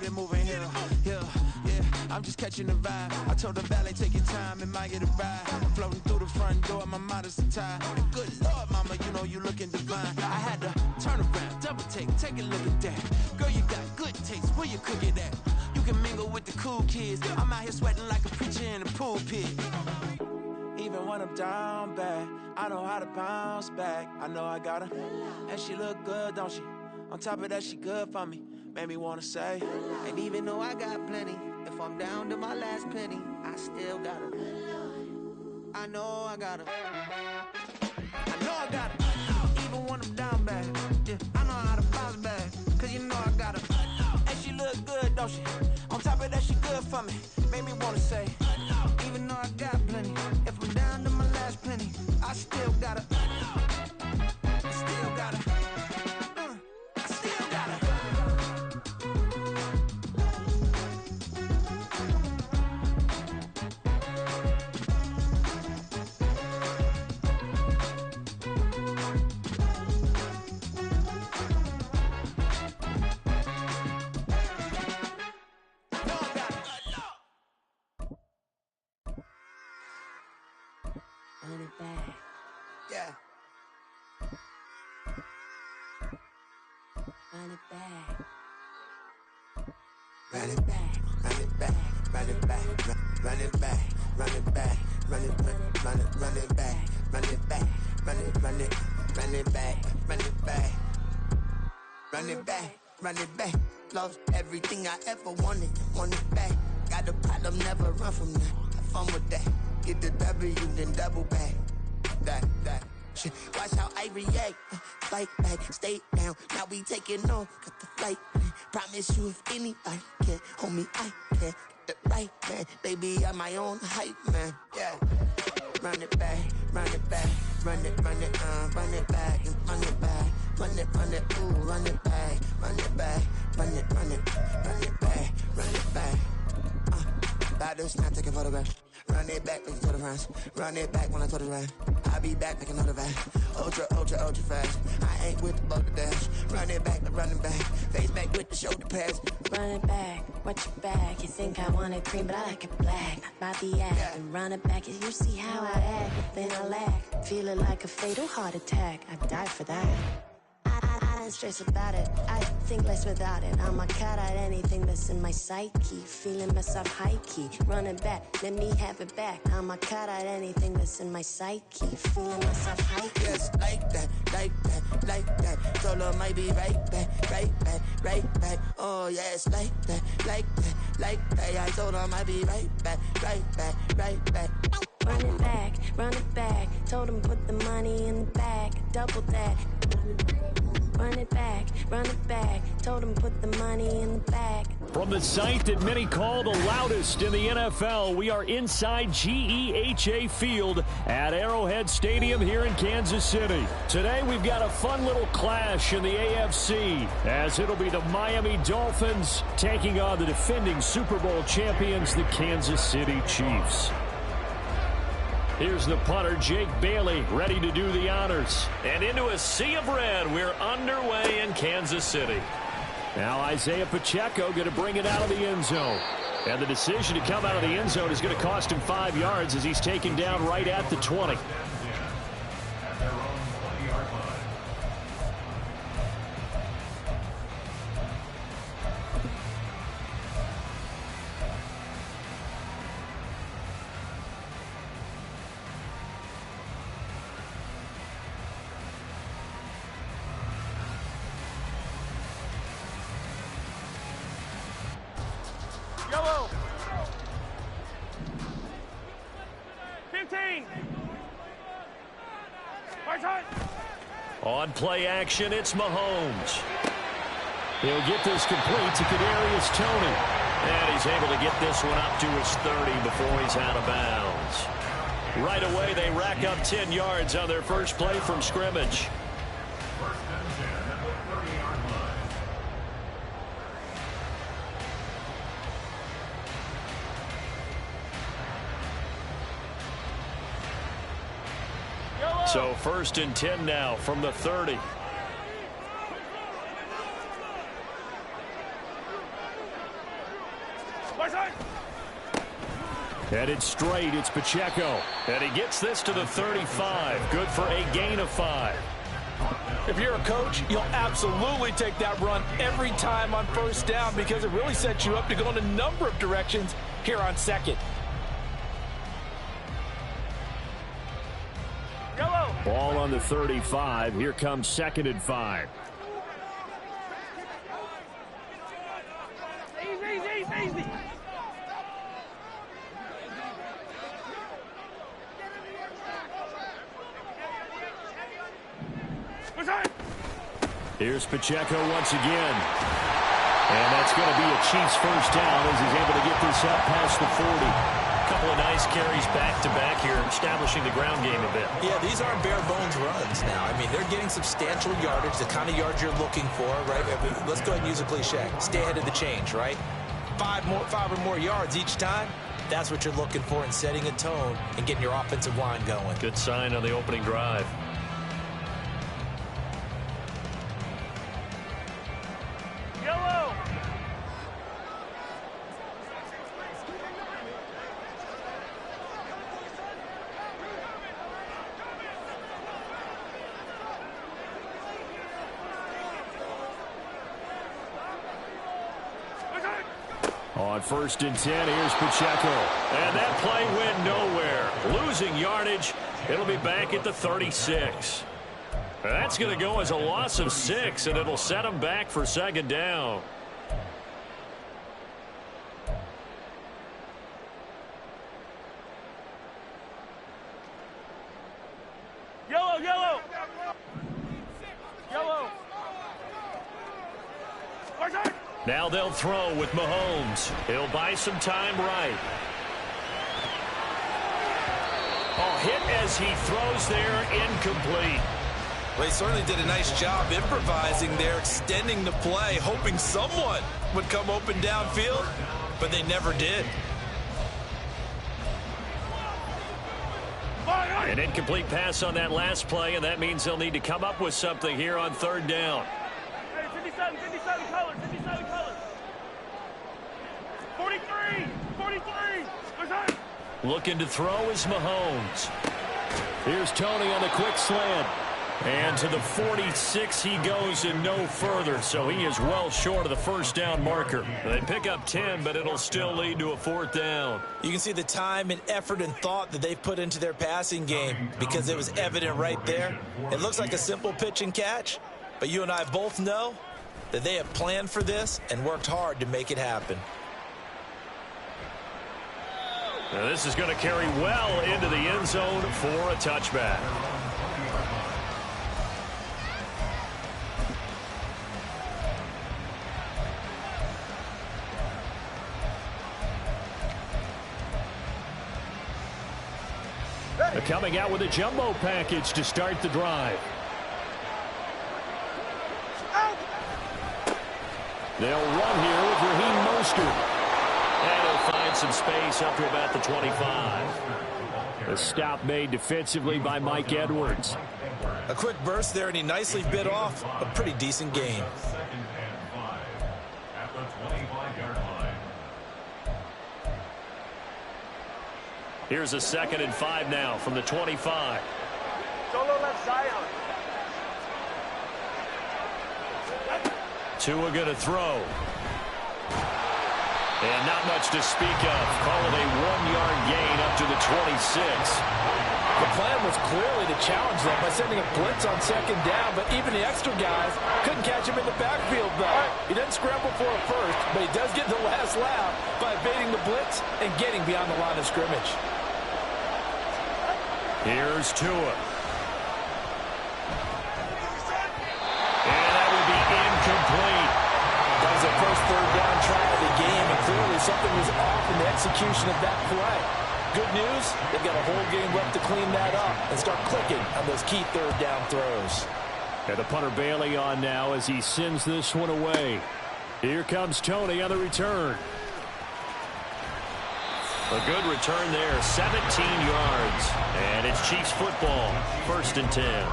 it moving here, yeah. I'm just catching the vibe. I told the valet, take your time and might get a ride. I'm floating through the front door, my modest attire. And good Lord, mama, you know you looking divine. I had to turn around, double take a look at that. Girl, you got good taste, where you cook it at? You can mingle with the cool kids. I'm out here sweating like a preacher in a pulpit. Even when I'm down bad, I know how to bounce back. I know I got her, and she look good, don't she? On top of that, she good for me. Made me wanna say, and even though I got plenty, if I'm down to my last penny, I still got her. I know I got her. I know I got her. Even when I'm down bad, yeah, I know how to bounce back. Cause you know I got her. And she look good, don't she? On top of that, she good for me. Made me wanna say, even though I got plenty, if I'm down to my last penny, I still got her. I still got her. I still got her. Run it back. Yeah. Run it back. Run it back, run it back, run it back, run it back, run it back, run it back, run it back, run it back, run it back, run it back, run it back, run it back. Lost everything I ever wanted it back. Got a problem, never run from that. Have fun with that. Get the W, then double back. That shit. Watch how I react. Fight back, stay down. Now we taking off. Got the flight plan. Promise you if anybody can, homie, I can. Get the right man. Baby, I'm my own hype man. Yeah. Run it back, run it back. Run it back, and run it back. Run it, ooh, run it back. Run it back, run it back, run it back. Battles, not taking photographs. Run it back, looking to the friends. Run it back when I told it right. I'll be back, making another back. Ultra fast. I ain't with the boat dash. Run it back, running back. Face back with the shoulder pads. Run it back, watch your back. You think I want it cream, but I like it black. Not by the act. And run it back, you see how I act. Then I lack. Feel it like a fatal heart attack. I'd die for that. I don't stress about it. I think less without it. I'ma cut out anything that's in my psyche. Feeling myself high key. Run it back, let me have it back. I'ma cut out anything that's in my psyche. Feeling myself high key. Yes, like that, like that, like that. Solo might be right back, right back, right back. Oh yes, like that, like that, like that. I told her I might be right back, right back, right back. Run it back, run it back. Told him put the money in the bag. Double that. Run it back, run it back. Told him put the money in the bag. From the site that many call the loudest in the NFL, we are inside GEHA Field at Arrowhead Stadium here in Kansas City. Today we've got a fun little clash in the AFC, as it'll be the Miami Dolphins taking on the defending Super Bowl champions, the Kansas City Chiefs. Here's the punter, Jake Bailey, ready to do the honors. And into a sea of red, we're underway in Kansas City. Now Isaiah Pacheco going to bring it out of the end zone. And the decision to come out of the end zone is going to cost him 5 yards as he's taken down right at the 20. Yellow. 15. On play action, it's Mahomes. He'll get this complete to Kadarius Toney. And he's able to get this one up to his 30 before he's out of bounds. Right away, they rack up 10 yards on their first play from scrimmage. So 1st and 10 now from the 30. Headed straight, it's Pacheco. And he gets this to the 35. Good for a gain of 5. If you're a coach, you'll absolutely take that run every time on first down because it really sets you up to go in a number of directions here on second. Yellow. Ball on the 35. Here comes 2nd and 5. Easy. Here's Pacheco once again. And that's going to be a Chiefs first down as he's able to get this up past the 40. Couple of nice carries back-to-back here, establishing the ground game a bit. Yeah, these aren't bare-bones runs now. I mean, they're getting substantial yardage, the kind of yards you're looking for, right? Let's go ahead and use a cliche. Stay ahead of the change, right? 5 or more yards each time. That's what you're looking for in setting a tone and getting your offensive line going. Good sign on the opening drive. Yellow. On 1st and 10, here's Pacheco. And that play went nowhere. Losing yardage. It'll be back at the 36. That's going to go as a loss of 6, and it'll set them back for 2nd down. Yellow. Now they'll throw with Mahomes. He'll buy some time right. Oh, hit as he throws there, incomplete. Well, he certainly did a nice job improvising there, extending the play, hoping someone would come open downfield, but they never did. An incomplete pass on that last play, and that means they'll need to come up with something here on 3rd down. Hey, 57 colors. 43. Looking to throw is Mahomes. Here's Tony on the quick slant. And to the 46 he goes and no further, so he is well short of the first down marker. They pick up 10, but it'll still lead to a 4th down. You can see the time and effort and thought that they've put into their passing game because it was evident right there. It looks like a simple pitch and catch, but you and I both know that they have planned for this and worked hard to make it happen. Now this is going to carry well into the end zone for a touchback. They're coming out with a jumbo package to start the drive. They'll run here with Raheem Mostert. And he'll find some space up to about the 25. A stop made defensively by Mike Edwards. A quick burst there, and he nicely bit off a pretty decent gain. Here's a 2nd and 5 now from the 25. Solo left Zion. Tua going to throw. And not much to speak of. Call it a 1-yard gain up to the 26. The plan was clearly to challenge them by sending a blitz on 2nd down, but even the extra guys couldn't catch him in the backfield, though. He doesn't scramble for a first, but he does get the last laugh by evading the blitz and getting beyond the line of scrimmage. Here's Tua. And that will be incomplete. That was the first 3rd down try of the game, and clearly something was off in the execution of that play. Good news, they've got a whole game left to clean that up and start clicking on those key 3rd down throws. And the punter Bailey on now as he sends this one away. Here comes Tony on the return. A good return there, 17 yards. And it's Chiefs football, 1st and 10.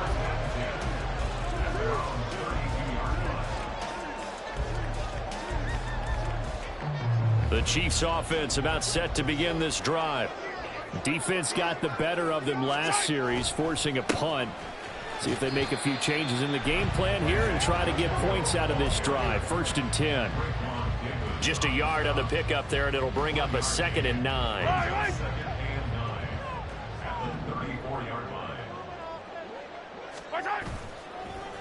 The Chiefs offense about set to begin this drive. Defense got the better of them last series, forcing a punt. See if they make a few changes in the game plan here and try to get points out of this drive. 1st and 10. Just a yard on the pickup there, and it'll bring up a 2nd and 9.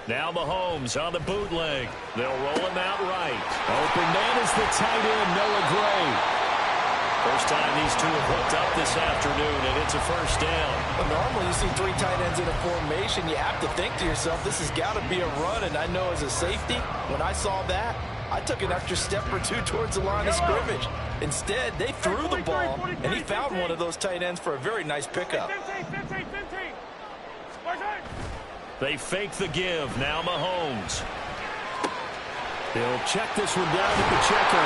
Now Mahomes on the bootleg. They'll roll him out right. Open man is the tight end, Noah Gray. First time these two have hooked up this afternoon, and it's a 1st down. Well, normally you see 3 tight ends in a formation. You have to think to yourself, this has got to be a run. And I know as a safety, when I saw that, I took an extra step or two towards the line of scrimmage. Instead, they threw the ball, and he found one of those tight ends for a very nice pickup. 15. They fake the give. Now Mahomes. They'll check this one down to Pacheco.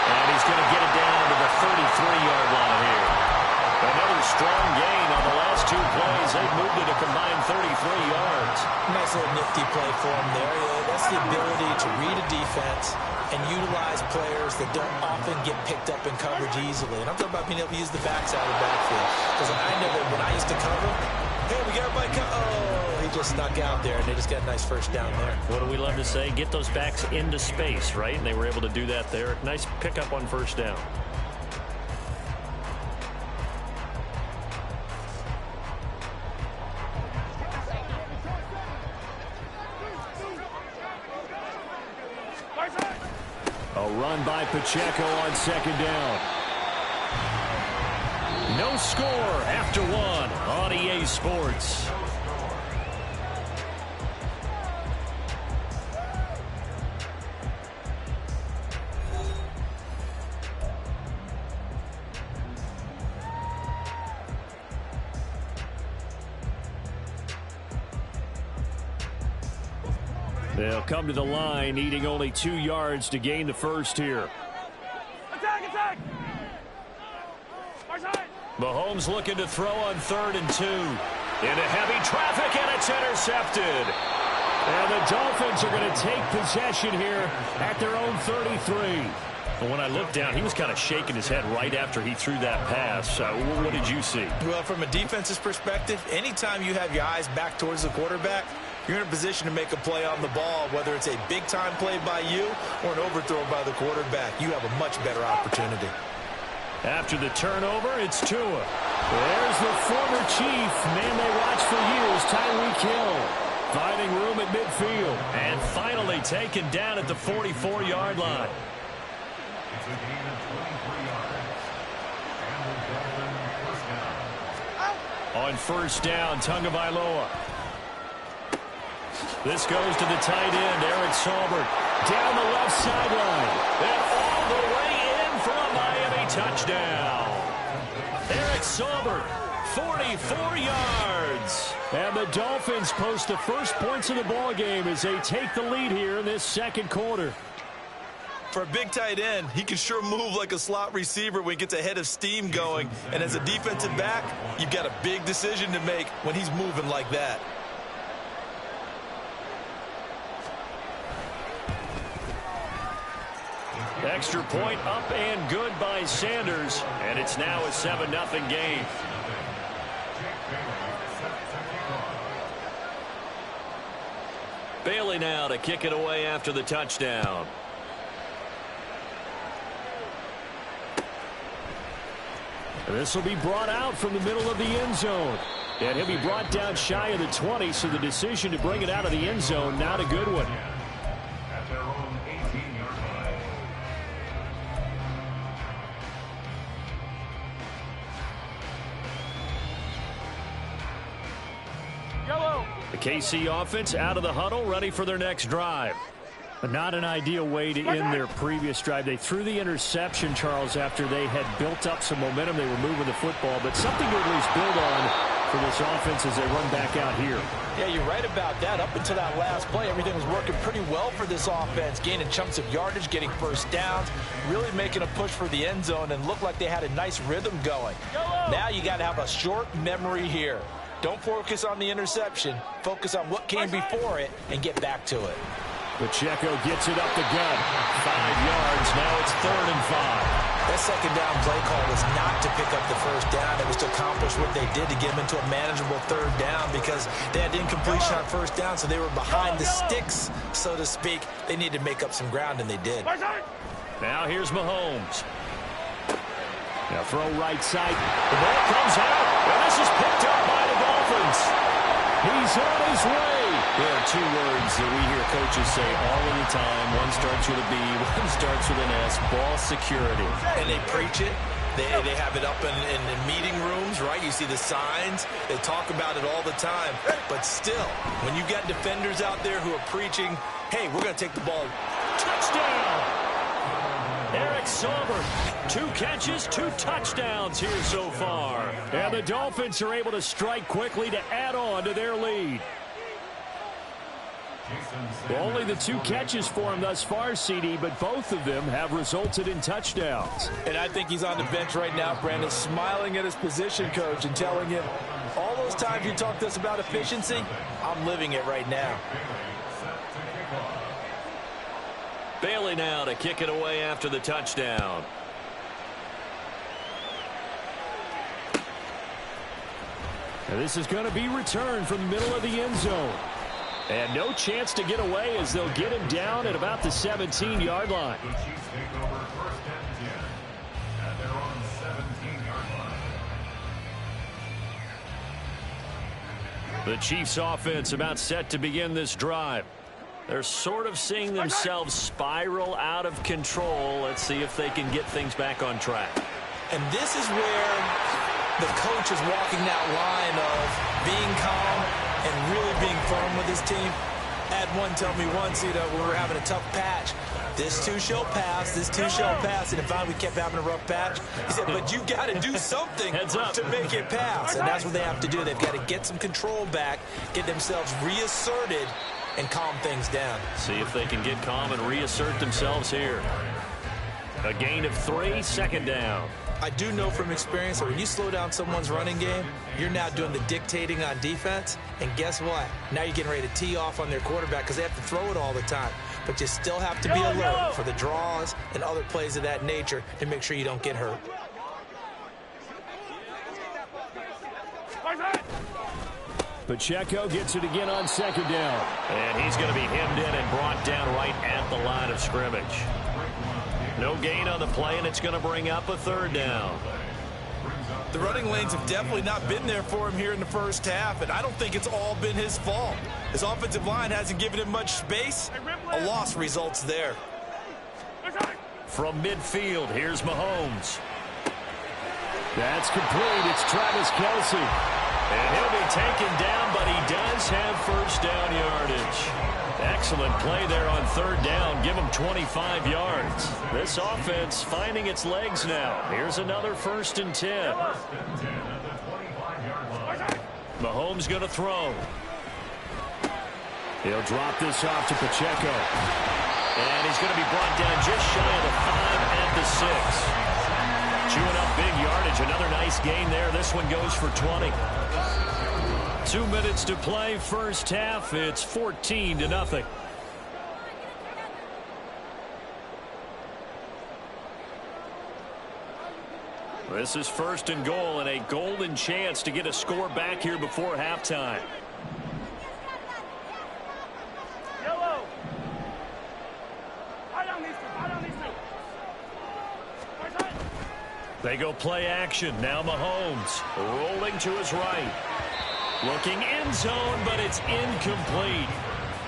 And he's going to get it down to the 33-yard line here. Another strong gain on the last 2 plays. They've moved it a combined 33 yards. Nice little nifty play for him there. That's the ability to read a defense and utilize players that don't often get picked up in coverage easily. And I'm talking about being able to use the backside of the backfield. Because I know that when I used to cover, hey, we got everybody he just snuck out there, and they just got a nice 1st down there. What do we love to say? Get those backs into space, right? And they were able to do that there. Nice pickup on 1st down. A run by Pacheco on 2nd down. No score after 1 on EA Sports. They'll come to the line, needing only 2 yards to gain the 1st here. Attack! Mahomes looking to throw on 3rd and 2. Into heavy traffic, and it's intercepted. And the Dolphins are going to take possession here at their own 33. But when I looked down, he was kind of shaking his head right after he threw that pass. What did you see? Well, from a defense's perspective, anytime you have your eyes back towards the quarterback, you're in a position to make a play on the ball, whether it's a big-time play by you or an overthrow by the quarterback. You have a much better opportunity. After the turnover, it's Tua. There's the former Chief, man they watched for years, Tyreek Hill, finding room at midfield. And finally taken down at the 44-yard line. On 1st down, Tagovailoa. This goes to the tight end, Eric Saubert, down the left sideline. And all the way in for a Miami touchdown. Eric Saubert, 44 yards. And the Dolphins post the first points of the ball game as they take the lead here in this 2nd quarter. For a big tight end, he can sure move like a slot receiver when he gets a head of steam going. And as a defensive back, you've got a big decision to make when he's moving like that. Extra point up and good by Sanders. And it's now a 7-0 game. Bailey now to kick it away after the touchdown. This will be brought out from the middle of the end zone. And he'll be brought down shy of the 20, so the decision to bring it out of the end zone, not a good one. The KC offense out of the huddle, ready for their next drive. But not an ideal way to end their previous drive. They threw the interception, Charles, after they had built up some momentum. They were moving the football, but something to at least build on for this offense as they run back out here. Yeah, you're right about that. Up until that last play, everything was working pretty well for this offense, gaining chunks of yardage, getting 1st downs, really making a push for the end zone, and looked like they had a nice rhythm going. Now you got to have a short memory here. Don't focus on the interception. Focus on what came before it and get back to it. Pacheco gets it up the gut. 5 yards. Now it's 3rd and 5. That second down play call was not to pick up the first down. It was to accomplish what they did to get them into a manageable third down because they had incompletion on first down, so they were behind the sticks, so to speak. They needed to make up some ground, and they did. Now here's Mahomes. Now throw right side. The ball comes out, and this is picked up by the Dolphins. He's on his way. There are two words that we hear coaches say all of the time. One starts with a B, one starts with an S, ball security. And they preach it. They have it up in meeting rooms, right? You see the signs. They talk about it all the time. But still, when you got defenders out there who are preaching, hey, we're going to take the ball. Touchdown! Eric Sauber, 2 catches, 2 touchdowns here so far. And the Dolphins are able to strike quickly to add on to their lead. Only the 2 catches for him thus far, CD, but both of them have resulted in touchdowns. And I think he's on the bench right now, Brandon, smiling at his position coach and telling him, all those times you talked to us about efficiency, I'm living it right now. Bailey now to kick it away after the touchdown. And this is going to be returned from the middle of the end zone. And no chance to get away as they'll get him down at about the 17-yard line. The Chiefs offense about set to begin this drive. They're sort of seeing themselves spiral out of control. Let's see if they can get things back on track. And this is where the coach is walking that line of being calm and really being firm with his team. Had one tell me once, we were having a tough patch. This too shall pass, this too shall pass. And if we kept having a rough patch, he said, but you got to do something to make it pass. And that's what they have to do. They've got to get some control back, get themselves reasserted, and calm things down. See if they can get calm and reassert themselves here. A gain of 3, second down. I do know from experience that when you slow down someone's running game, you're now doing the dictating on defense. And guess what? Now you're getting ready to tee off on their quarterback because they have to throw it all the time. But you still have to be alert for the draws and other plays of that nature and make sure you don't get hurt. Pacheco gets it again on second down. And he's going to be hemmed in and brought down right at the line of scrimmage. No gain on the play, and it's going to bring up a third down. The running lanes have definitely not been there for him here in the first half, and I don't think it's all been his fault. His offensive line hasn't given him much space. A loss results there. From midfield, here's Mahomes. That's complete. It's Travis Kelce. And he'll be taken down, but he does have first down yardage. Excellent play there on third down. Give him 25 yards. This offense finding its legs now. Here's another 1st and 10. Mahomes going to throw. He'll drop this off to Pacheco. And he's going to be brought down just shy of the 5 at the 6. Chewing up big yardage. Another nice gain there. This one goes for 20. 2 minutes to play, first half. It's 14-0. This is 1st and goal and a golden chance to get a score back here before halftime. Yellow. They go play action. Now Mahomes rolling to his right. Looking end zone, but it's incomplete.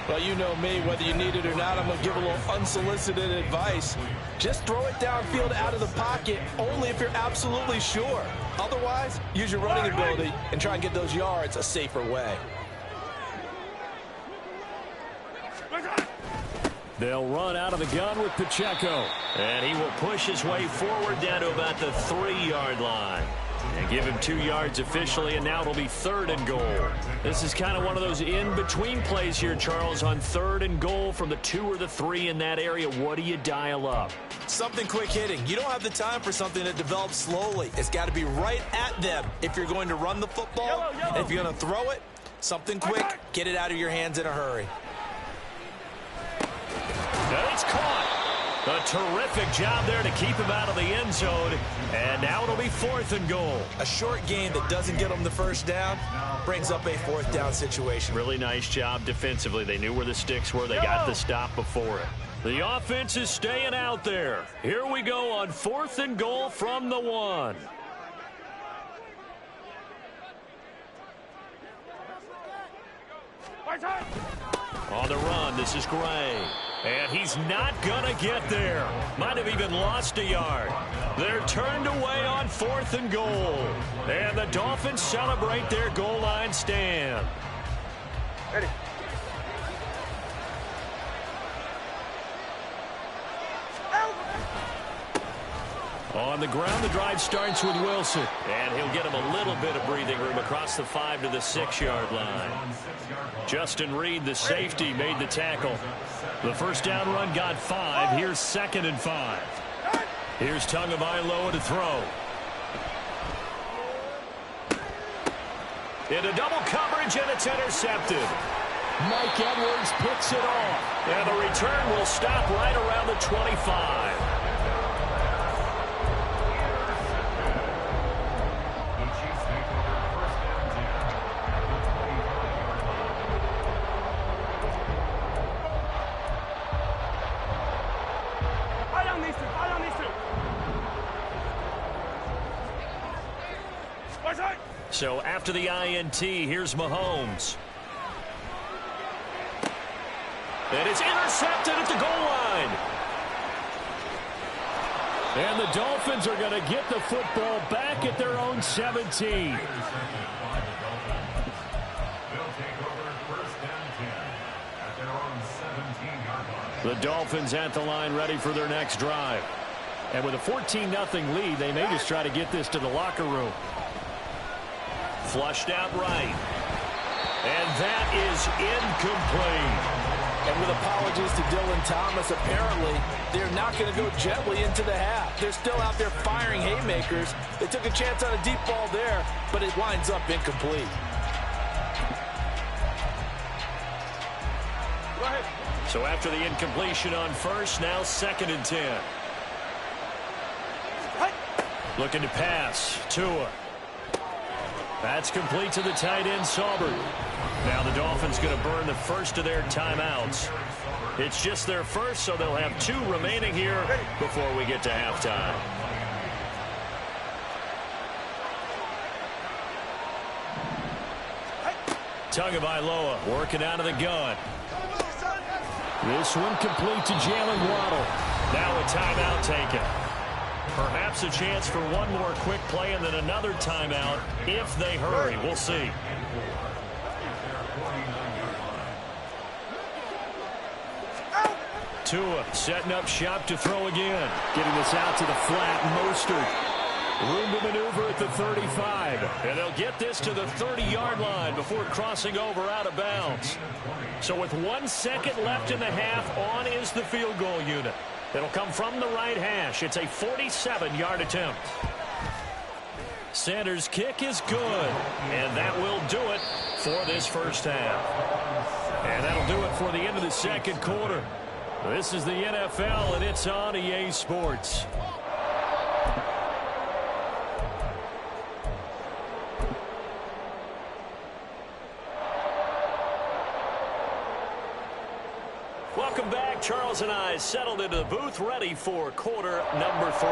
Well, you know me, whether you need it or not, I'm going to give a little unsolicited advice. Just throw it downfield out of the pocket, only if you're absolutely sure. Otherwise, use your running ability and try and get those yards a safer way. They'll run out of the gun with Pacheco. And he will push his way forward down to about the 3-yard line. And give him 2 yards officially, and now it'll be 3rd and goal. This is kind of one of those in-between plays here, Charles, on 3rd and goal from the 2 or the 3 in that area. What do you dial up? Something quick hitting. You don't have the time for something that develops slowly. It's got to be right at them if you're going to run the football. And if you're going to throw it, something quick, get it out of your hands in a hurry. And it's caught. A terrific job there to keep him out of the end zone. And now it'll be 4th and goal. A short game that doesn't get them the first down brings up a 4th down situation. Really nice job defensively. They knew where the sticks were. They got the stop before it. The offense is staying out there. Here we go on 4th and goal from the 1. On the run, this is Gray. And he's not going to get there. Might have even lost a yard. They're turned away on 4th and goal. And the Dolphins celebrate their goal line stand. Ready. On the ground, the drive starts with Wilson. And he'll get him a little bit of breathing room across the 5 to the 6-yard line. Justin Reed, the safety, made the tackle. The first down run got 5. Here's 2nd and 5. Here's Tagovailoa to throw. Into double coverage, and it's intercepted. Mike Edwards picks it off. And the return will stop right around the 25. So after the INT, here's Mahomes. And it's intercepted at the goal line. And the Dolphins are going to get the football back at their own 17. The Dolphins at the line ready for their next drive. And with a 14-0 lead, they may just try to get this to the locker room. Flushed out right. And that is incomplete. And with apologies to Dylan Thomas, apparently they're not going to go gently into the half. They're still out there firing haymakers. They took a chance on a deep ball there, but it winds up incomplete. Go ahead. So after the incompletion on first, now 2nd and 10. Looking to pass. Tua. That's complete to the tight end, Saubert. Now the Dolphins going to burn the first of their timeouts. It's just their first, so they'll have 2 remaining here before we get to halftime. Tagovailoa working out of the gun. This one complete to Jalen Waddle. Now a timeout taken. Perhaps a chance for one more quick play and then another timeout if they hurry. We'll see. Tua setting up shop to throw again. Getting this out to the flat. Mostert. Room to maneuver at the 35. And they'll get this to the 30-yard line before crossing over out of bounds. So with 1 second left in the half, on is the field goal unit. It'll come from the right hash. It's a 47-yard attempt. Sanders' kick is good. And that will do it for this first half. And that'll do it for the end of the second quarter. This is the NFL, and it's on EA Sports. Welcome back. Charles and I settled into the booth, ready for quarter number 3.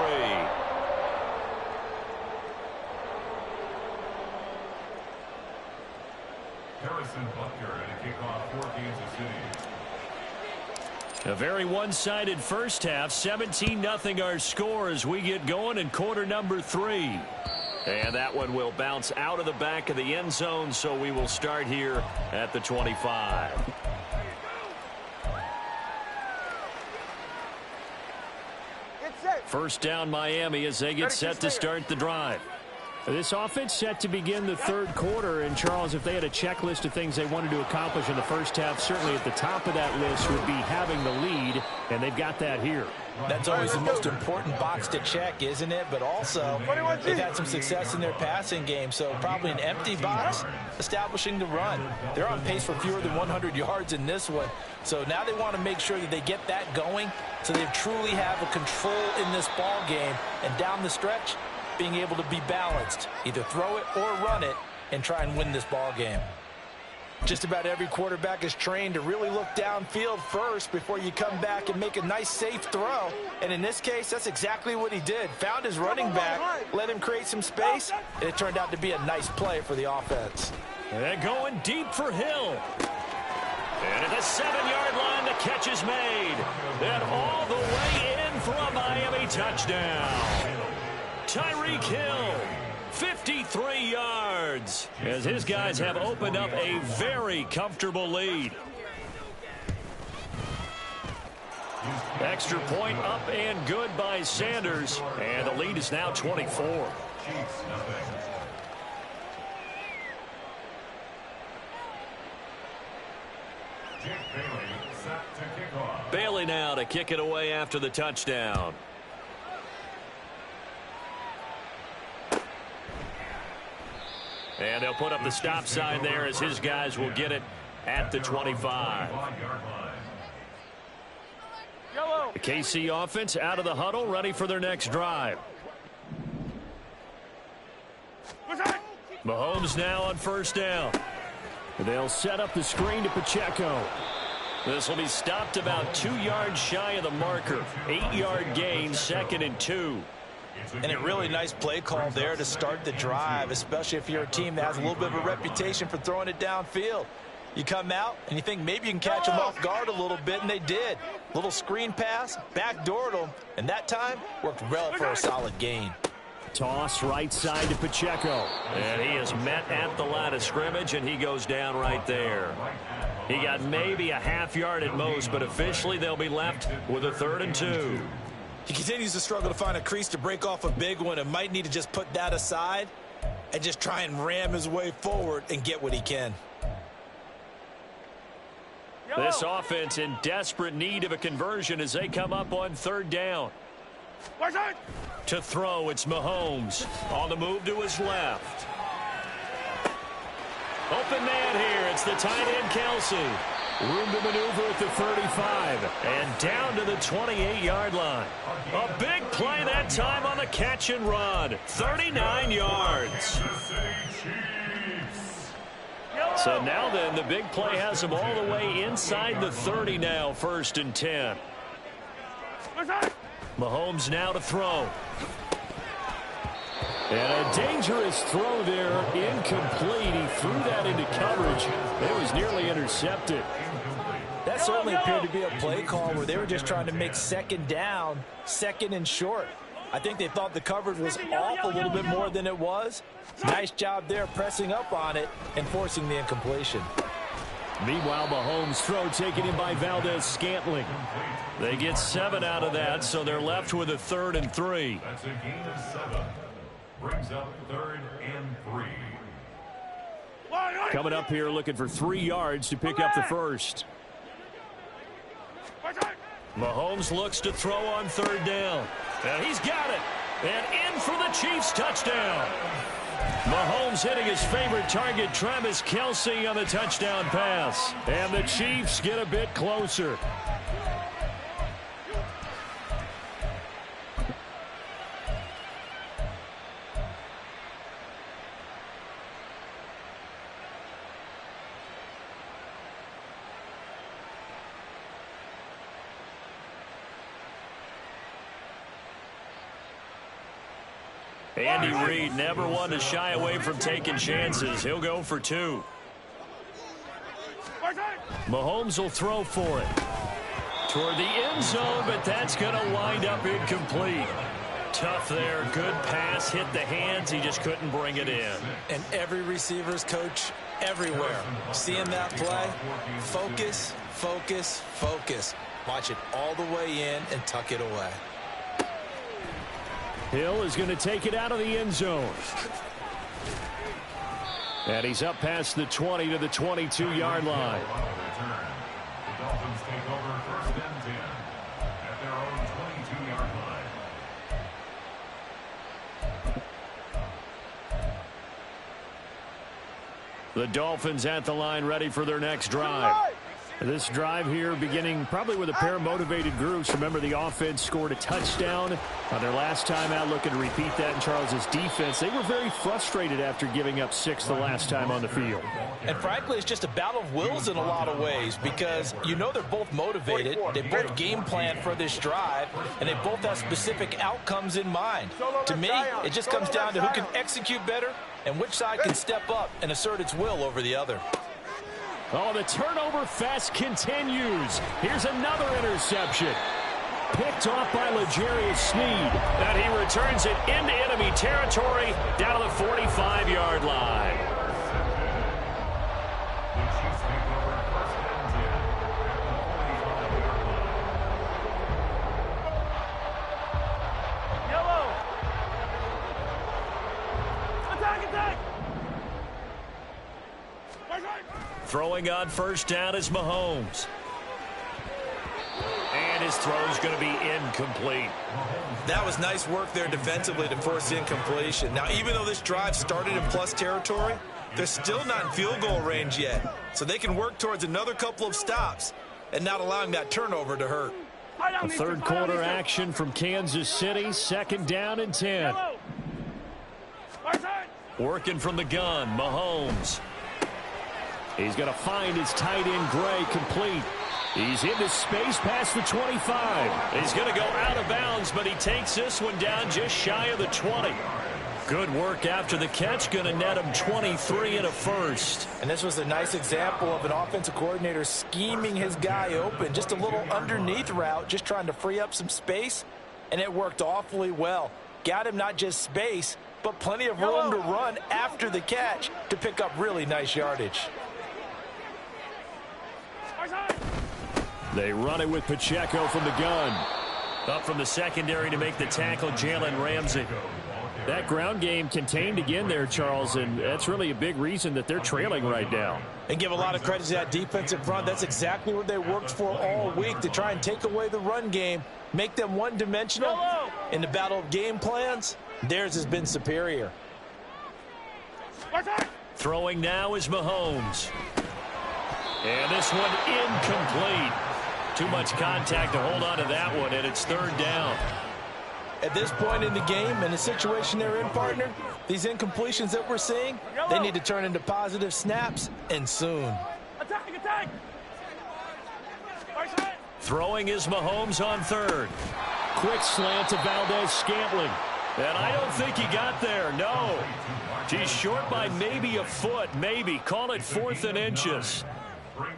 Harrison Butker at a kickoff for Kansas City. A very one-sided first half. 17-0 our score as we get going in quarter number 3. And that one will bounce out of the back of the end zone, so we will start here at the 25. First down Miami as they get set to start the drive. This offense set to begin the third quarter, and Charles, if they had a checklist of things they wanted to accomplish in the first half, certainly at the top of that list would be having the lead and they've got that here. That's always the most important box to check, isn't it? But also, they've had some success in their passing game, so probably an empty box establishing the run. They're on pace for fewer than 100 yards in this one, so now they want to make sure that they get that going so they truly have a control in this ball game, and down the stretch, being able to be balanced, either throw it or run it, and try and win this ball game. Just about every quarterback is trained to really look downfield first before you come back and make a nice, safe throw. And in this case, that's exactly what he did. Found his running back, let him create some space, and it turned out to be a nice play for the offense. And going deep for Hill. And at the 7-yard line, the catch is made. And all the way in for a Miami touchdown. Tyreek Hill. 53 yards as his guys have opened up a very comfortable lead. Extra point up and good by Sanders, and the lead is now 24. Bailey now to kick it away after the touchdown. And they'll put up the stop sign there as his guys will get it at the 25. The KC offense out of the huddle, ready for their next drive. Mahomes now on first down. They'll set up the screen to Pacheco. This will be stopped about 2 yards shy of the marker. 8-yard gain, 2nd and 2. And a really nice play call there to start the drive, especially if you're a team that has a little bit of a reputation for throwing it downfield. You come out and you think maybe you can catch them off guard a little bit, and they did. Little screen pass, backdoored them, and that time worked well for a solid gain. Toss right side to Pacheco. And he is met at the line of scrimmage, and he goes down right there. He got maybe a half yard at most, but officially they'll be left with a 3rd and 2. He continues to struggle to find a crease to break off a big one and might need to just put that aside and just try and ram his way forward and get what he can. This offense in desperate need of a conversion as they come up on 3rd down. To throw, it's Mahomes. On the move to his left. Open man here. It's the tight end, Kelsey. Room to maneuver at the 35. And down to the 28-yard line. A big play that time on the catch and run. 39 yards. So now then, the big play has them all the way inside the 30 now, 1st and 10. Mahomes now to throw. And a dangerous throw there, incomplete. He threw that into coverage. It was nearly intercepted. That certainly appeared to be a play call where they were just trying to make 2nd down, 2nd and short. I think they thought the coverage was off a little bit more than it was. Nice job there pressing up on it and forcing the incompletion. Meanwhile, Mahomes' throw taken in by Valdez-Scantling. They get 7 out of that, so they're left with a 3rd and 3. That's a gain of 7. Brings up 3rd and 3. Coming up here looking for 3 yards to pick up the first. Mahomes looks to throw on 3rd down. And he's got it. And in for the Chiefs touchdown. Mahomes hitting his favorite target, Travis Kelce, on the touchdown pass. And the Chiefs get a bit closer. Andy Reid never one to shy away from taking chances. He'll go for 2. Mahomes will throw for it. Toward the end zone, but that's going to wind up incomplete. Tough there. Good pass. Hit the hands. He just couldn't bring it in. And every receiver's coach everywhere. Seeing that play, focus, focus, focus. Watch it all the way in and tuck it away. Hill is going to take it out of the end zone. And he's up past the 20 to the 22-yard line. The Dolphins take over 1st and 10. The Dolphins at the line, ready for their next drive. This drive here beginning probably with a pair of motivated groups. Remember, the offense scored a touchdown on their last time out, looking to repeat that in Charles's defense. They were very frustrated after giving up 6 the last time on the field. And frankly, it's just a battle of wills in a lot of ways because you know they're both motivated. They both game plan for this drive, and they both have specific outcomes in mind. To me, it just comes down to who can execute better and which side can step up and assert its will over the other. Oh, the turnover fest continues. Here's another interception. Picked off by L'Jarius Sneed. And he returns it into enemy territory down to the 45-yard line. Yellow. Attack, attack. Throwing on first down is Mahomes. And his throw's going to be incomplete. That was nice work there defensively to force incompletion. Now, even though this drive started in plus territory, they're still not in field goal range yet. So they can work towards another couple of stops and not allowing that turnover to hurt. A third quarter action from Kansas City. 2nd down and 10. Working from the gun, Mahomes. He's going to find his tight end, Gray, complete. He's into space past the 25. He's going to go out of bounds, but he takes this one down just shy of the 20. Good work after the catch. Going to net him 23 and a first. And this was a nice example of an offensive coordinator scheming his guy open. Just a little underneath route, just trying to free up some space, and it worked awfully well. Got him not just space, but plenty of room to run after the catch to pick up really nice yardage. They run it with Pacheco from the gun. Up from the secondary to make the tackle, Jalen Ramsey. That ground game contained again there, Charles, and that's really a big reason that they're trailing right now. And give a lot of credit to that defensive front. That's exactly what they worked for all week, to try and take away the run game, make them one-dimensional. In the battle of game plans, theirs has been superior. Throwing now is Mahomes. And this one incomplete. Too much contact to hold on to that one, and it's 3rd down. At this point in the game and the situation they're in, partner, these incompletions that we're seeing, they need to turn into positive snaps, and soon. Attack, attack. Throwing is Mahomes on 3rd. Quick slant to Valdez-Scantling. And I don't think he got there, no. He's short by maybe a foot, maybe. Call it 4th and inches.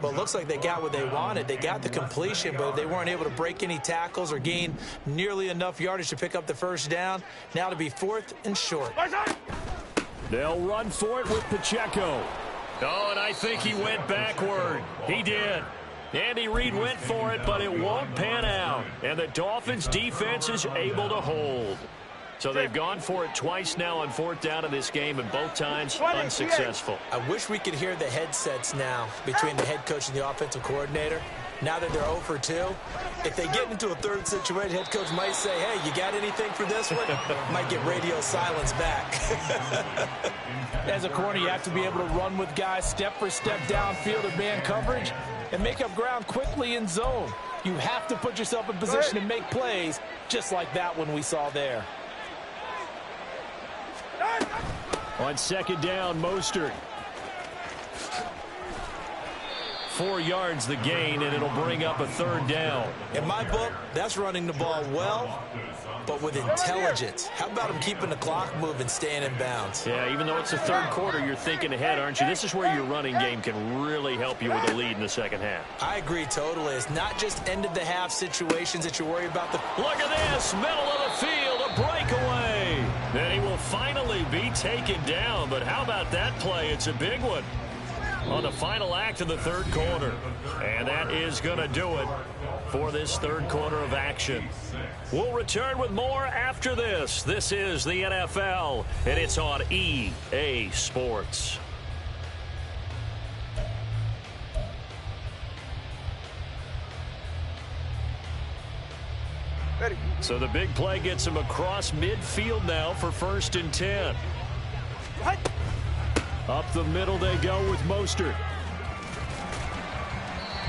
Well, it looks like they got what they wanted. They got the completion, but they weren't able to break any tackles or gain nearly enough yardage to pick up the first down. Now to be 4th and short. They'll run for it with Pacheco. Oh, and I think he went backward. He did. Andy Reid went for it, but it won't pan out. And the Dolphins' defense is able to hold. So they've gone for it twice now on 4th down in this game, and both times unsuccessful. I wish we could hear the headsets now between the head coach and the offensive coordinator. Now that they're 0 for 2, if they get into a third situation, head coach might say, hey, you got anything for this one? Might get radio silence back. As a corner, you have to be able to run with guys step for step downfield of man coverage and make up ground quickly in zone. You have to put yourself in position to make plays just like that one we saw there. On 2nd down, Mostert. 4 yards the gain, and it'll bring up a 3rd down. In my book, that's running the ball well, but with intelligence. How about him keeping the clock moving, staying in bounds? Yeah, even though it's the 3rd quarter, you're thinking ahead, aren't you? This is where your running game can really help you with a lead in the 2nd half. I agree totally. It's not just end-of-the-half situations that you worry about. Look at this, middle of the field, a breakaway. And he will finally be taken down, but how about that play? It's a big one on the final act of the 3rd quarter. And that is going to do it for this 3rd quarter of action. We'll return with more after this. This is the NFL, and it's on EA Sports. Ready. So the big play gets him across midfield now for 1st and 10. Up the middle they go with Mostert.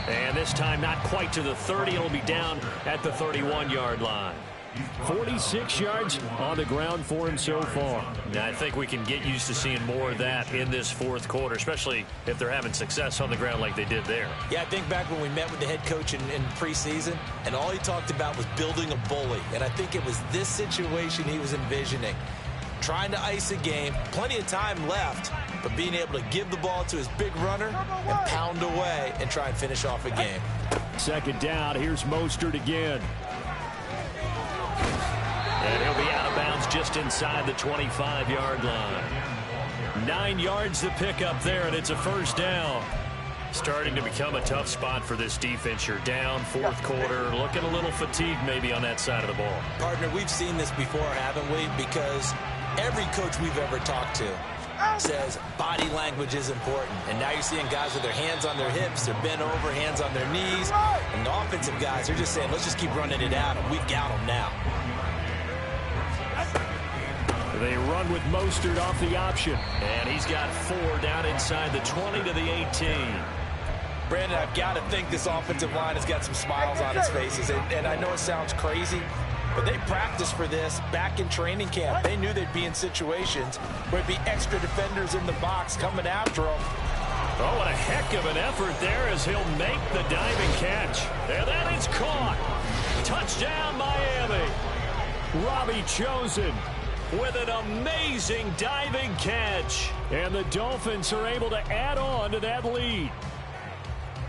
And this time not quite to the 30. It'll be down at the 31-yard line. 46 yards on the ground for him so far. Now, I think we can get used to seeing more of that in this fourth quarter, especially if they're having success on the ground like they did there. Yeah, I think back when we met with the head coach in preseason, and all he talked about was building a bully. And I think it was this situation he was envisioning. Trying to ice a game, plenty of time left, but being able to give the ball to his big runner and pound away and try and finish off a game. Second down, here's Mostert again. And he'll be out of bounds just inside the 25-yard line. 9 yards to pick up there, and it's a first down. Starting to become a tough spot for this defense. You're down fourth quarter, looking a little fatigued maybe on that side of the ball. Partner, we've seen this before, haven't we? Because every coach we've ever talked to says body language is important. And now you're seeing guys with their hands on their hips, they're bent over, hands on their knees. And the offensive guys are just saying, let's just keep running it out, and we've got them now. They run with Mostert off the option. And he's got 4 down inside the 20 to the 18. Brandon, I've got to think this offensive line has got some smiles on its faces. And I know it sounds crazy, but they practiced for this back in training camp. They knew they'd be in situations where there'd be extra defenders in the box coming after them. Oh, what a heck of an effort there as he'll make the diving catch. And that is caught. Touchdown, Miami. Robbie Chosen with an amazing diving catch. And the Dolphins are able to add on to that lead.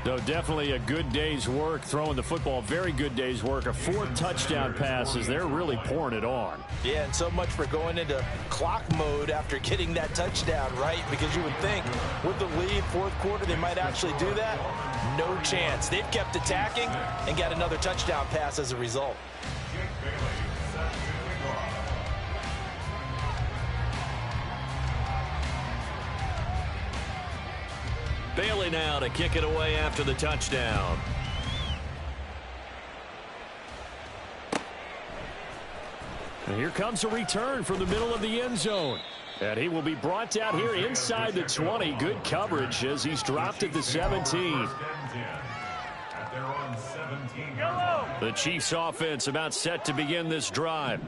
So definitely a good day's work throwing the football. Very good day's work. A 4th touchdown passes. They're really pouring it on. Yeah, and so much for going into clock mode after getting that touchdown, right? Because you would think with the lead, fourth quarter, they might actually do that. No chance. They've kept attacking and got another touchdown pass as a result. Bailey now to kick it away after the touchdown. And here comes a return from the middle of the end zone. And he will be brought down here inside the 20. Good coverage as he's dropped at the 17. The Chiefs offense about set to begin this drive.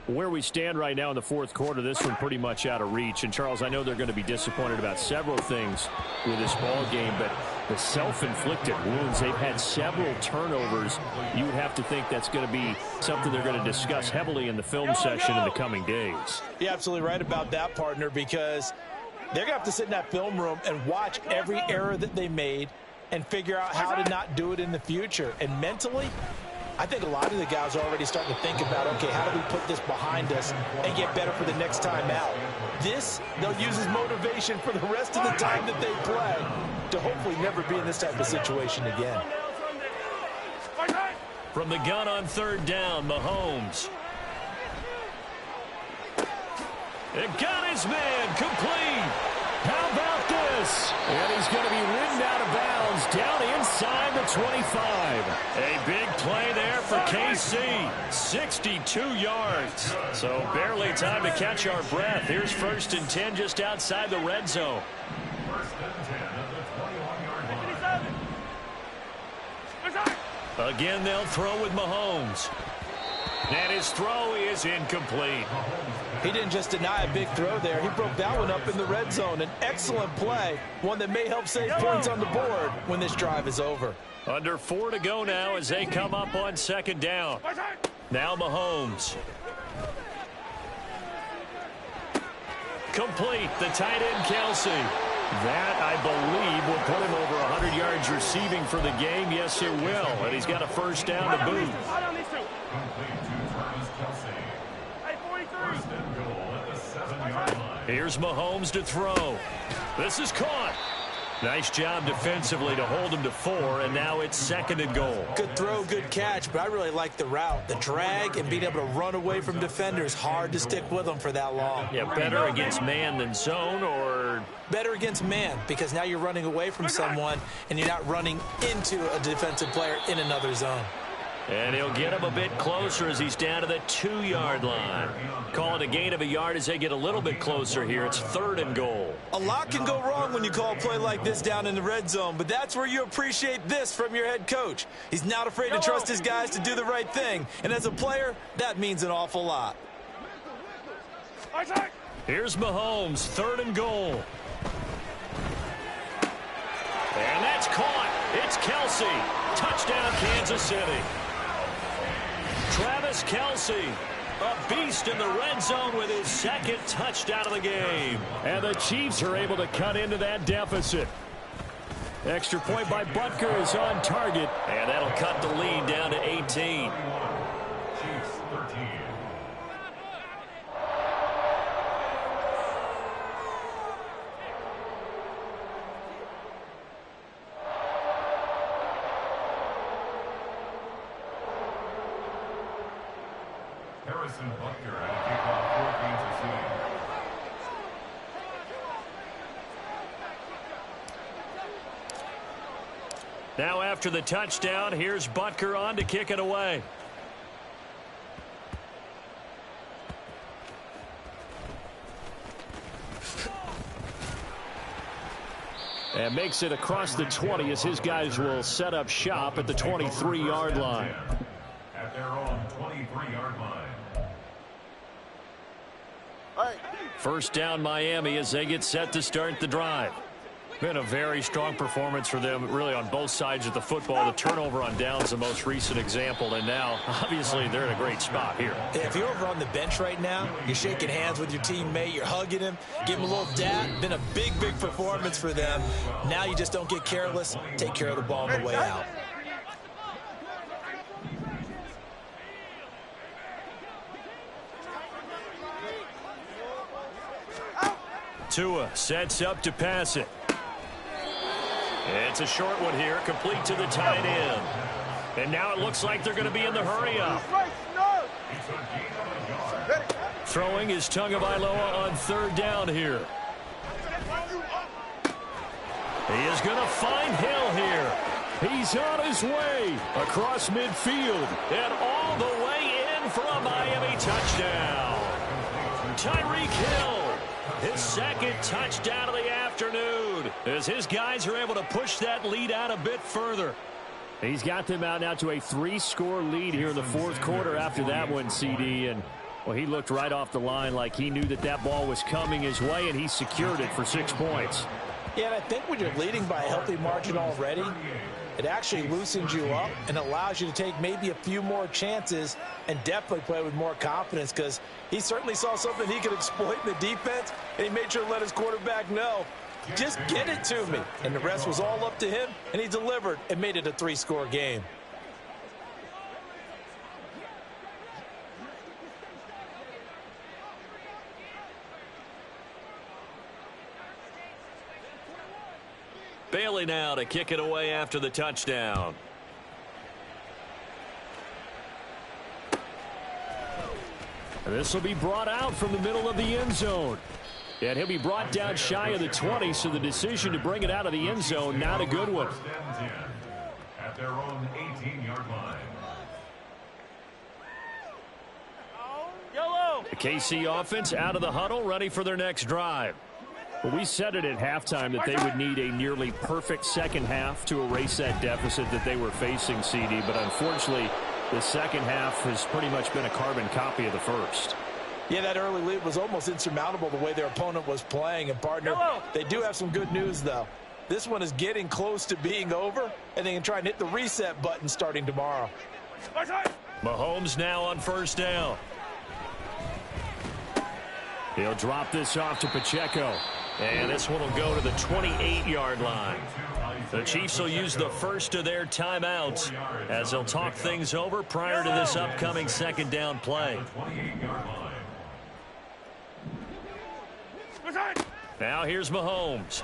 Where we stand right now in the fourth quarter, this one pretty much out of reach. And, Charles, I know they're going to be disappointed about several things with this ball game, but the self-inflicted wounds, they've had several turnovers. You would have to think that's going to be something they're going to discuss heavily in the film session in the coming days. You're absolutely right about that, partner, because they're going to have to sit in that film room and watch every error that they made and figure out how to not do it in the future. And mentally, I think a lot of the guys are already starting to think about, okay, how do we put this behind us and get better for the next time out? This, they'll use as motivation for the rest of the time that they play to hopefully never be in this type of situation again. From the gun on 3rd down, Mahomes. It got his man complete. How about this? And he's going to be ridden out of bounds down inside the 25. A big play there for KC. 62 yards. So barely time to catch our breath. Here's 1st and 10 just outside the red zone. 1st and 10 at the 21-yard line. Again, they'll throw with Mahomes. And his throw is incomplete. He didn't just deny a big throw there. He broke that one up in the red zone. An excellent play, one that may help save points on the board when this drive is over. Under 4 to go now as they come up on 2nd down. Now Mahomes. Complete, the tight end Kelsey. That, I believe, will put him over 100 yards receiving for the game. Yes, it will. And he's got a 1st down to boot. Here's Mahomes to throw. This is caught. Nice job defensively to hold him to 4, and now it's 2nd and goal. Good throw, good catch, but I really like the route. The drag and being able to run away from defenders, hard to stick with them for that long. Yeah, better against man than zone, or? Better against man, because now you're running away from someone and you're not running into a defensive player in another zone. And he'll get him a bit closer as he's down to the 2-yard line. Call it a gain of a yard as they get a little bit closer here. It's 3rd and goal. A lot can go wrong when you call a play like this down in the red zone, but that's where you appreciate this from your head coach. He's not afraid to trust his guys to do the right thing, and as a player, that means an awful lot. Here's Mahomes, 3rd and goal. And that's caught. It's Kelsey. Touchdown, Kansas City. Travis Kelsey, a beast in the red zone with his 2nd touchdown of the game. And the Chiefs are able to cut into that deficit. Extra point by Butker is on target. And that'll cut the lead down to 18. Chiefs 13. Harrison Butker at a kickoff for Kansas City. Now after the touchdown, here's Butker on to kick it away. And makes it across the 20 as his guys will set up shop at the 23-yard line. At their own 23-yard line. First down Miami as they get set to start the drive. Been a very strong performance for them really on both sides of the football. The turnover on downs the most recent example, and now obviously they're in a great spot here. If you're over on the bench right now, you're shaking hands with your teammate, you're hugging him, give him a little dap. Been a big performance for them. Now you just don't get careless. Take care of the ball on the way out. Tua sets up to pass it. It's a short one here, complete to the tight end. And now it looks like they're going to be in the hurry up. Throwing is Tagovailoa on 3rd down here. He is going to find Hill here. He's on his way across midfield and all the way in for a Miami touchdown. Tyreek Hill. His 2nd touchdown of the afternoon as his guys are able to push that lead out a bit further. He's got them out now to a 3-score lead here in the 4th quarter after that one, CD. And, well, he looked right off the line like he knew that that ball was coming his way, and he secured it for 6 points. Yeah, and I think when you're leading by a healthy margin already, it actually loosens you up and allows you to take maybe a few more chances and definitely play with more confidence, because he certainly saw something he could exploit in the defense, and he made sure to let his quarterback know, just get it to me. And the rest was all up to him, and he delivered and made it a 3-score game. Bailey now to kick it away after the touchdown. This will be brought out from the middle of the end zone. And he'll be brought down shy of the 20, so the decision to bring it out of the end zone, not a good one. At their own 18-yard line. The KC offense out of the huddle, ready for their next drive. Well, we said it at halftime that they would need a nearly perfect second half to erase that deficit that they were facing, CD. But unfortunately, the second half has pretty much been a carbon copy of the first. Yeah, that early lead was almost insurmountable the way their opponent was playing. And, partner, they do have some good news, though. This one is getting close to being over, and they can try and hit the reset button starting tomorrow. Mahomes now on 1st down. He'll drop this off to Pacheco. And this one will go to the 28-yard line. The Chiefs will use the first of their timeouts as they'll talk things over prior to this upcoming 2nd down play. Now here's Mahomes.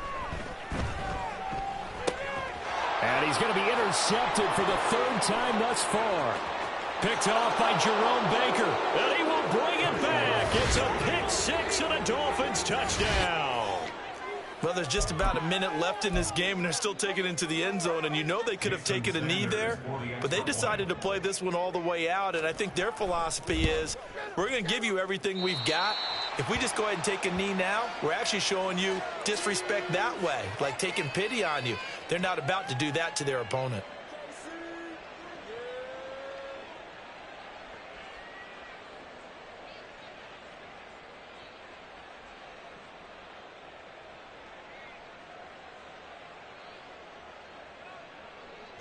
And he's going to be intercepted for the 3rd time thus far. Picked off by Jerome Baker. And he will bring it back. It's a pick 6 and a Dolphins touchdown. Well, there's just about a minute left in this game, and they're still taking it into the end zone. And you know they could have taken a knee there, but they decided to play this one all the way out. And I think their philosophy is, we're going to give you everything we've got. If we just go ahead and take a knee now, we're actually showing you disrespect that way, like taking pity on you. They're not about to do that to their opponent.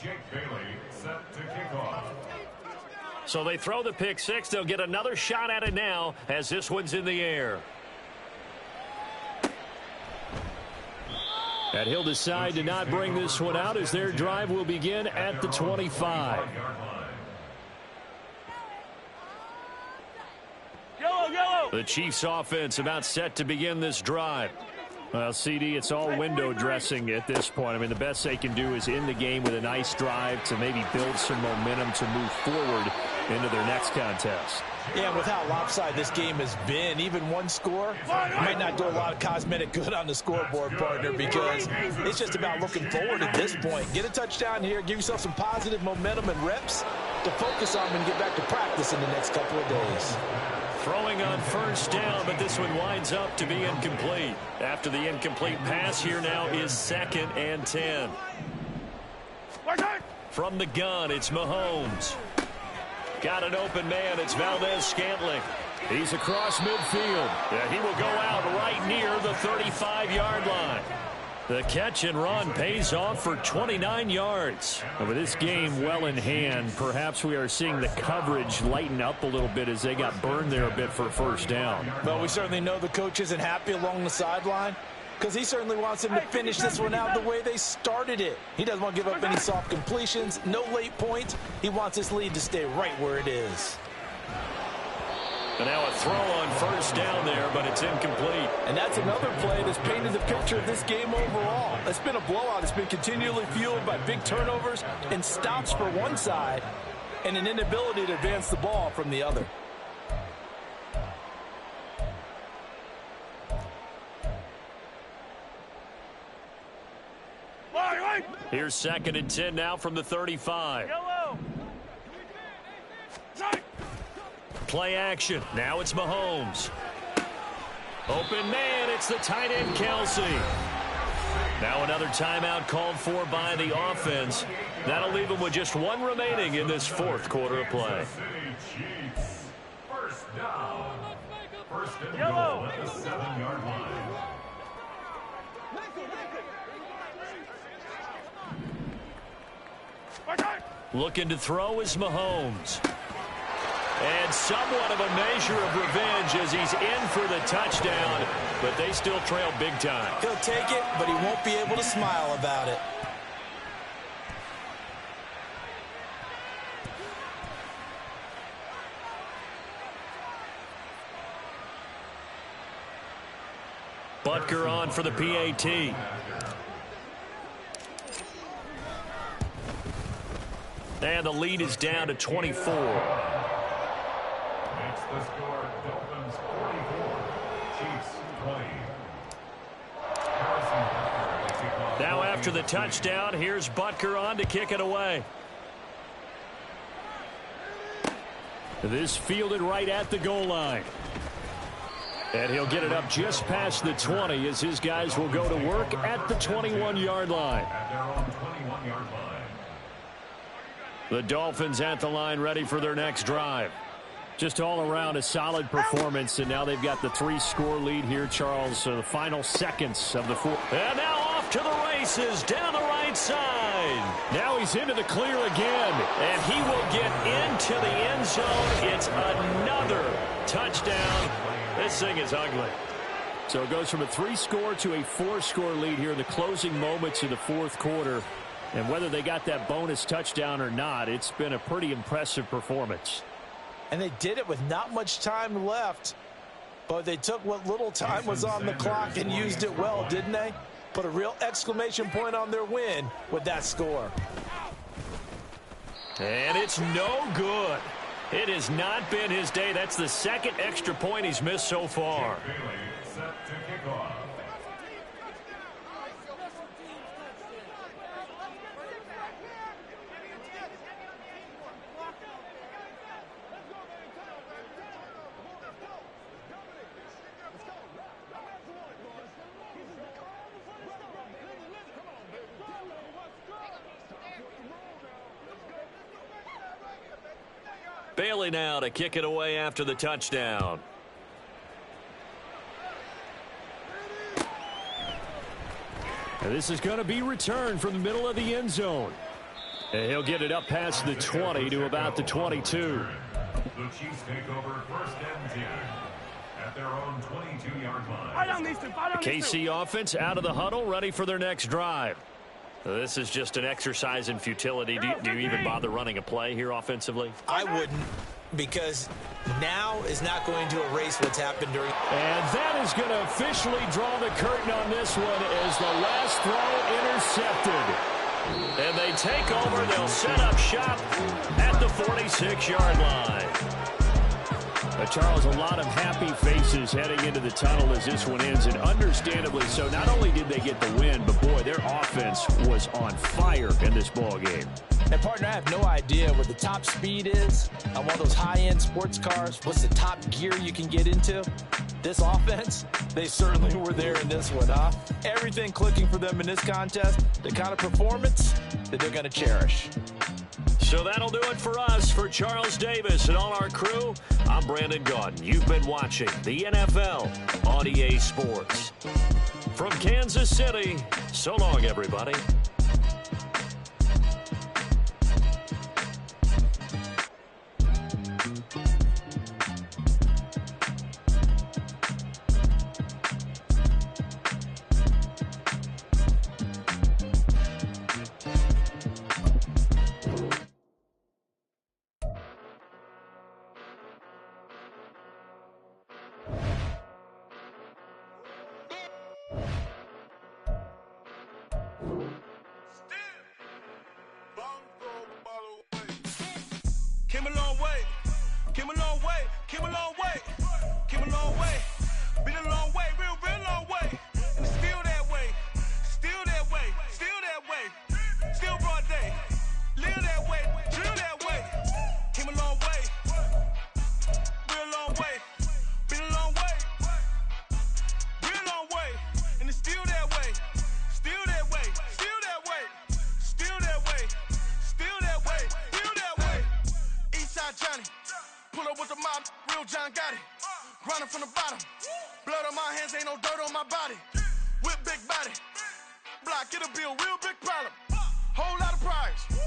Jake Bailey set to kick off. So they throw the pick six. They'll get another shot at it now as this one's in the air. And he'll decide to not bring this one out as their drive will begin at the 25. Yellow. The Chiefs offense about set to begin this drive. Well, CD, it's all window dressing at this point. I mean, the best they can do is end the game with a nice drive to maybe build some momentum to move forward into their next contest. Yeah, with how lopsided this game has been, even one score might not do a lot of cosmetic good on the scoreboard, partner, because it's just about looking forward at this point. Get a touchdown here, give yourself some positive momentum and reps to focus on and get back to practice in the next couple of days. Throwing on first down, but this one winds up to be incomplete. After the incomplete pass, here now is 2nd and 10. From the gun, it's Mahomes. Got an open man. It's Valdez-Scantling. He's across midfield. Yeah, he will go out right near the 35-yard line. The catch and run pays off for 29 yards. And with this game well in hand, perhaps we are seeing the coverage lighten up a little bit as they got burned there a bit for first down. Well, we certainly know the coach isn't happy along the sideline because he certainly wants them to finish this one out the way they started it. He doesn't want to give up any soft completions, no late points. He wants this lead to stay right where it is. And now a throw on first down there, but it's incomplete. And that's another play that's painted the picture of this game overall. It's been a blowout. It's been continually fueled by big turnovers and stops for one side and an inability to advance the ball from the other. Here's 2nd and 10 now from the 35. Yellow. Play action. Now it's Mahomes. Open man. It's the tight end, Kelsey. Now another timeout called for by the offense. That'll leave them with just one remaining in this 4th quarter of play. First down. First and Yellow. goal at the 7-yard line. Looking to throw is Mahomes. And somewhat of a measure of revenge as he's in for the touchdown, but they still trail big time. He'll take it, but he won't be able to smile about it. Butker on for the PAT. And the lead is down to 24. Makes the score Dolphins 44, Chiefs 20. Now after the touchdown, here's Butker on to kick it away. This fielded right at the goal line. And he'll get it up just past the 20 as his guys will go to work at the 21-yard line. At their own 21-yard line. The Dolphins at the line ready for their next drive. Just all around a solid performance, and now they've got the 3-score lead here, Charles. So the final seconds of the 4th. And now off to the races down the right side. Now he's into the clear again, and he will get into the end zone. It's another touchdown. This thing is ugly. So it goes from a 3-score to a 4-score lead here in the closing moments of the 4th quarter. And whether they got that bonus touchdown or not, it's been a pretty impressive performance. And they did it with not much time left, but they took what little time was on the clock and used it well, didn't they? Put a real exclamation point on their win with that score. And it's no good. It has not been his day. That's the 2nd extra point he's missed so far. Bailey set to kick off. Bailey now to kick it away after the touchdown. And this is going to be returned from the middle of the end zone. And he'll get it up past the 20 to about the 22. The Chiefs take over 1st and 10 at their own 22-yard line. Right on these two. Right on these two. KC offense out of the huddle, ready for their next drive. This is just an exercise in futility. Do you even bother running a play here offensively? I wouldn't, because now is not going to erase what's happened during. And that is going to officially draw the curtain on this one as the last throw intercepted. And they take over. They'll set up shop at the 46-yard line. Charles, a lot of happy faces heading into the tunnel as this one ends, and understandably so. Not only did they get the win, but, boy, their offense was on fire in this ball game. And, partner, I have no idea what the top speed is on one of those high-end sports cars. What's the top gear you can get into? This offense, they certainly were there in this one, huh? Everything clicking for them in this contest, the kind of performance that they're going to cherish. So that'll do it for us. For Charles Davis and all our crew, I'm Brandon Gaudin. You've been watching the NFL on EA Sports. From Kansas City, so long, everybody. Came a long way, came a long way, came a long way, came a long way, been a long way, real long way, and it's still that way, still that way, still that way, still broad day, live that way, drill that way, came a long way, real long way, been a long way, real long way, and it's still that way, still that way, still that way, still that way, still that way, still that way. Eastside Johnny, pull up with the mob, real John Gotti. Grinding from the bottom, blood on my hands, ain't no dirt on my body. Whip big body, block, it'll be a real big problem. Whole lot of prize.